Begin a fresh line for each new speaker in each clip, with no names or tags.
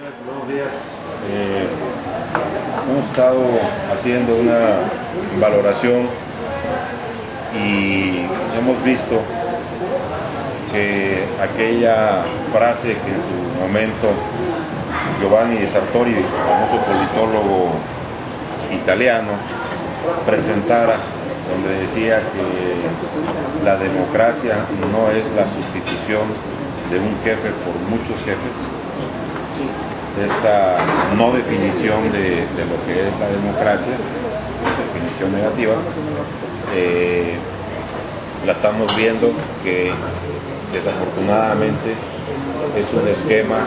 Buenos días. Hemos estado haciendo una valoración y hemos visto que aquella frase que en su momento Giovanni Sartori, el famoso politólogo italiano, presentara, donde decía que la democracia no es la sustitución de un jefe por muchos jefes. Esta no definición de lo que es la democracia, definición negativa, la estamos viendo que desafortunadamente es un esquema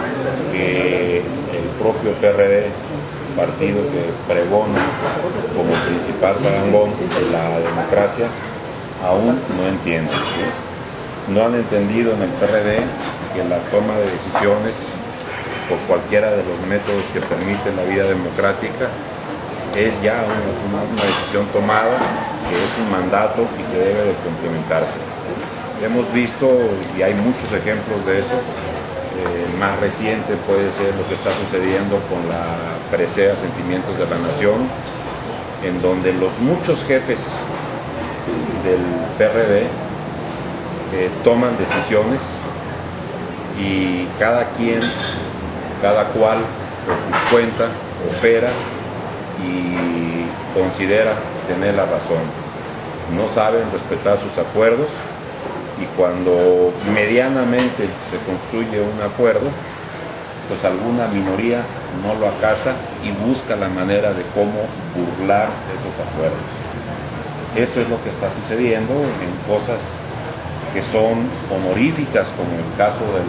que el propio PRD, partido que pregona como principal parangón de la democracia, aún no entiende. No han entendido en el PRD que la toma de decisiones por cualquiera de los métodos que permiten la vida democrática es ya una decisión tomada, que es un mandato y que debe de complementarse. Hemos visto, y hay muchos ejemplos de eso, el más reciente puede ser lo que está sucediendo con la presea Sentimientos de la Nación, en donde los muchos jefes del PRD toman decisiones y cada cual por su cuenta opera y considera tener la razón. No saben respetar sus acuerdos y cuando medianamente se construye un acuerdo, pues alguna minoría no lo acata y busca la manera de cómo burlar esos acuerdos. Eso es lo que está sucediendo en cosas que son honoríficas, como el caso del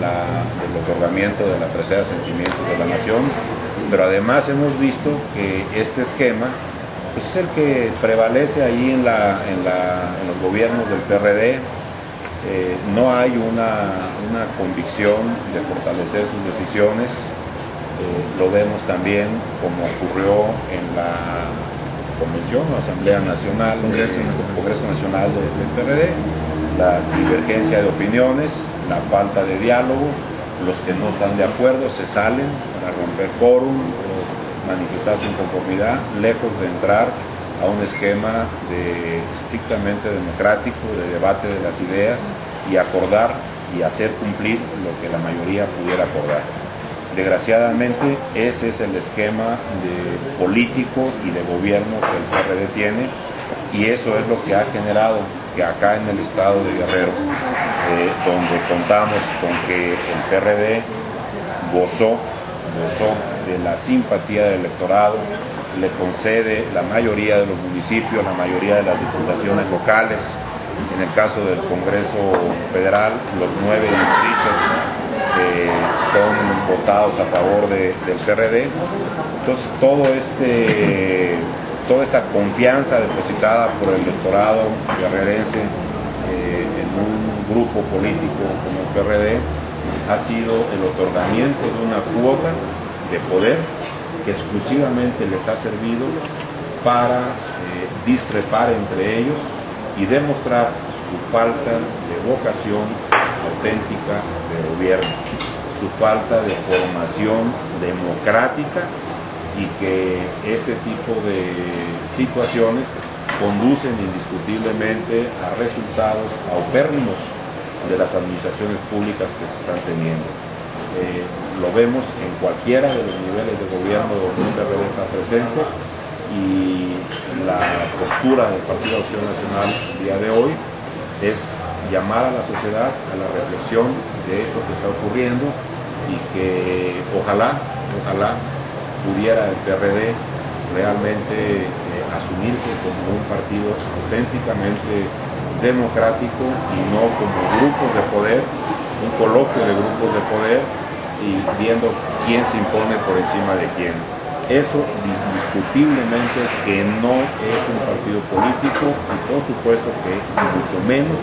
otorgamiento de la presea Sentimientos de la Nación, pero además hemos visto que este esquema pues, es el que prevalece ahí en los gobiernos del PRD. No hay una convicción de fortalecer sus decisiones. Lo vemos también como ocurrió en la Convención o Asamblea Nacional, Congreso Nacional del PRD, la divergencia de opiniones, la falta de diálogo, los que no están de acuerdo se salen para romper quórum o manifestar su inconformidad, lejos de entrar a un esquema estrictamente democrático, de debate de las ideas y acordar y hacer cumplir lo que la mayoría pudiera acordar. Desgraciadamente, ese es el esquema político y de gobierno que el PRD tiene, y eso es lo que ha generado que acá en el estado de Guerrero, donde contamos con que el PRD gozó de la simpatía del electorado, le concede la mayoría de los municipios, la mayoría de las diputaciones locales. En el caso del Congreso Federal, los 9 distritos son votados a favor del PRD. Entonces toda esta confianza depositada por el electorado guerrerense en un grupo político como el PRD ha sido el otorgamiento de una cuota de poder que exclusivamente les ha servido para discrepar entre ellos y demostrar su falta de vocación auténtica de gobierno, su falta de formación democrática, y que este tipo de situaciones conducen indiscutiblemente a resultados paupérrimos de las administraciones públicas que se están teniendo. Lo vemos en cualquiera de los niveles de gobierno donde el PRD está presente, y la postura del Partido Acción Nacional el día de hoy es llamar a la sociedad a la reflexión de esto que está ocurriendo y que ojalá pudiera el PRD realmente asumirse como un partido auténticamente democrático y no como grupos de poder, un coloquio de grupos de poder y viendo quién se impone por encima de quién. Eso indiscutiblemente que no es un partido político y por supuesto que mucho menos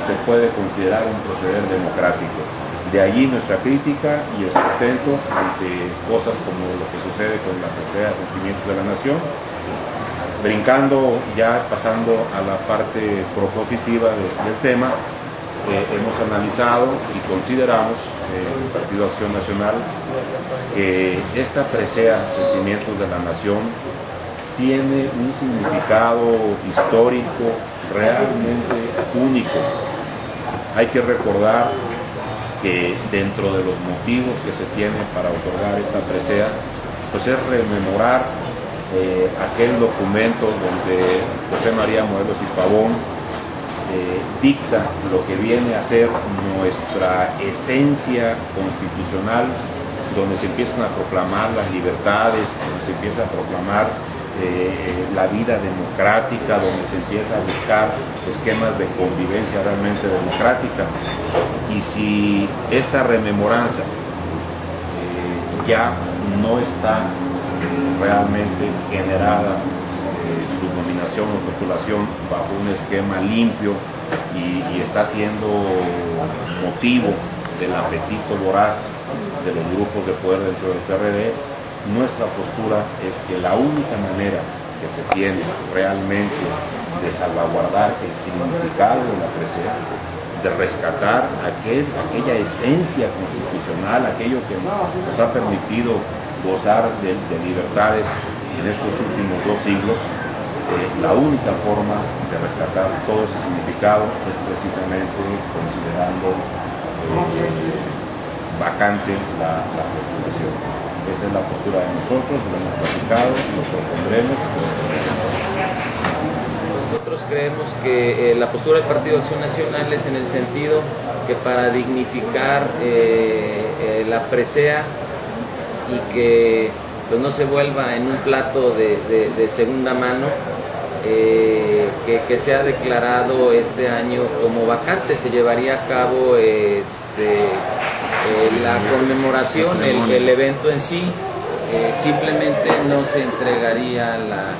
se puede considerar un proceder democrático. De allí nuestra crítica y el sustento ante cosas como lo que sucede con la presea Sentimientos de la Nación. Brincando, ya pasando a la parte propositiva del tema, hemos analizado y consideramos el Partido Acción Nacional que esta presea Sentimientos de la Nación tiene un significado histórico realmente único. Hay que recordar que dentro de los motivos que se tienen para otorgar esta presea, pues es rememorar aquel documento donde José María Morelos y Pavón dicta lo que viene a ser nuestra esencia constitucional, donde se empiezan a proclamar las libertades, donde se empieza a proclamar la vida democrática, donde se empieza a buscar esquemas de convivencia realmente democrática. Y si esta rememoranza ya no está realmente generada su nominación o postulación bajo un esquema limpio y está siendo motivo del apetito voraz de los grupos de poder dentro del PRD, nuestra postura es que la única manera que se tiene realmente de salvaguardar el significado de la presea, de rescatar aquella esencia constitucional, aquello que nos ha permitido gozar de libertades en estos últimos 2 siglos, la única forma de rescatar todo ese significado es precisamente considerando vacante la postulación. Esa es la postura de nosotros, lo hemos platicado, lo propondremos.
Nosotros creemos que la postura del Partido Acción Nacional es en el sentido que para dignificar la presea y que pues, no se vuelva en un plato de segunda mano, que se ha declarado este año como vacante. Se llevaría a cabo la conmemoración, el evento en sí, simplemente no se entregaría la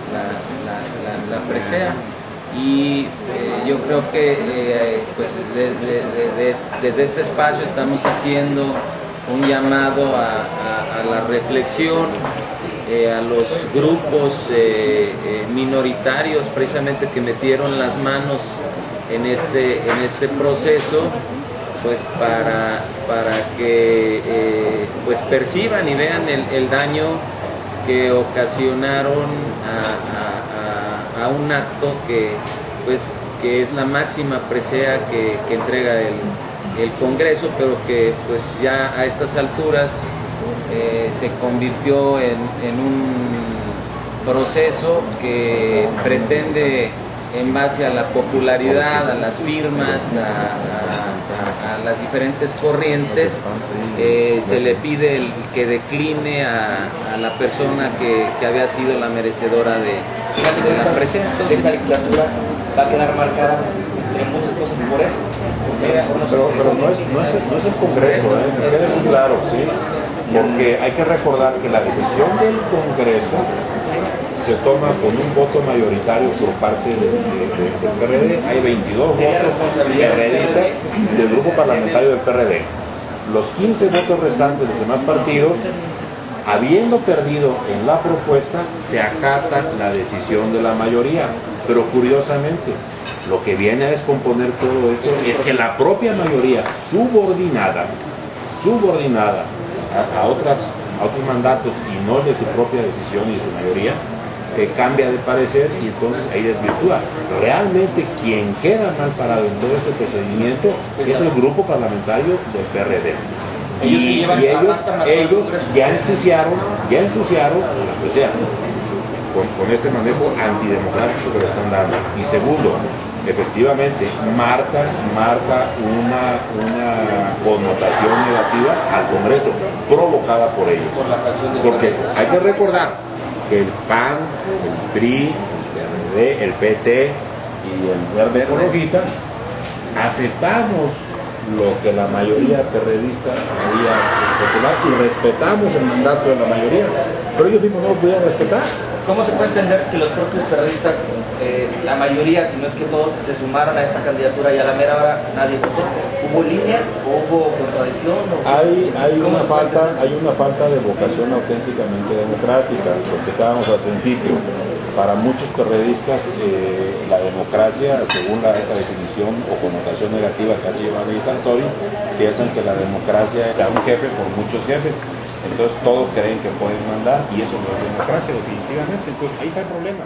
presea. Y yo creo que pues, desde este espacio estamos haciendo un llamado a la reflexión, a los grupos minoritarios precisamente que metieron las manos en este proceso, pues para que pues perciban y vean el daño que ocasionaron a un acto que es la máxima presea que entrega el Congreso, pero que pues ya a estas alturas se convirtió en un proceso que pretende, en base a la popularidad, a las firmas, a las diferentes corrientes, se le pide que decline a la persona que había sido la merecedora de la presea. Entonces,
esta legislatura va a quedar marcada en muchas cosas por eso.
Pero no es el Congreso, que quede muy claro, ¿sí? Porque hay que recordar que la decisión del Congreso se toma con un voto mayoritario por parte del PRD. Hay 22 votos PRDistas del grupo parlamentario del PRD. Los 15 votos restantes de los demás partidos, habiendo perdido en la propuesta, se acata la decisión de la mayoría. Pero curiosamente, lo que viene a descomponer todo esto es que la propia mayoría subordinada a otros mandatos y no de su propia decisión y de su mayoría, cambia de parecer y entonces ahí desvirtúa. Realmente quien queda mal parado en todo este procedimiento es el grupo parlamentario del PRD. Y ellos ya ensuciaron la presea con este manejo antidemocrático que le están dando. Y segundo, efectivamente marca una connotación negativa al Congreso provocada por ellos. Porque hay que recordar que el PAN, el PRI, el PRD, el PT y el Verde Ecologista aceptamos lo que la mayoría perredista había postulado y respetamos el mandato de la mayoría, pero ellos mismos no lo pudieron respetar.
¿Cómo se puede entender que los propios periodistas, la mayoría, si no es que todos, se sumaron a esta candidatura y a la mera hora nadie votó? ¿Hubo línea o hubo contradicción?
Hay una falta de vocación auténticamente democrática, lo que estábamos al principio. Para muchos perredistas, la democracia, según esta definición o connotación negativa que hace Giovanni Sartori, piensan que la democracia es un jefe por muchos jefes. Entonces todos creen que pueden mandar y eso no es democracia definitivamente. Entonces ahí está el problema.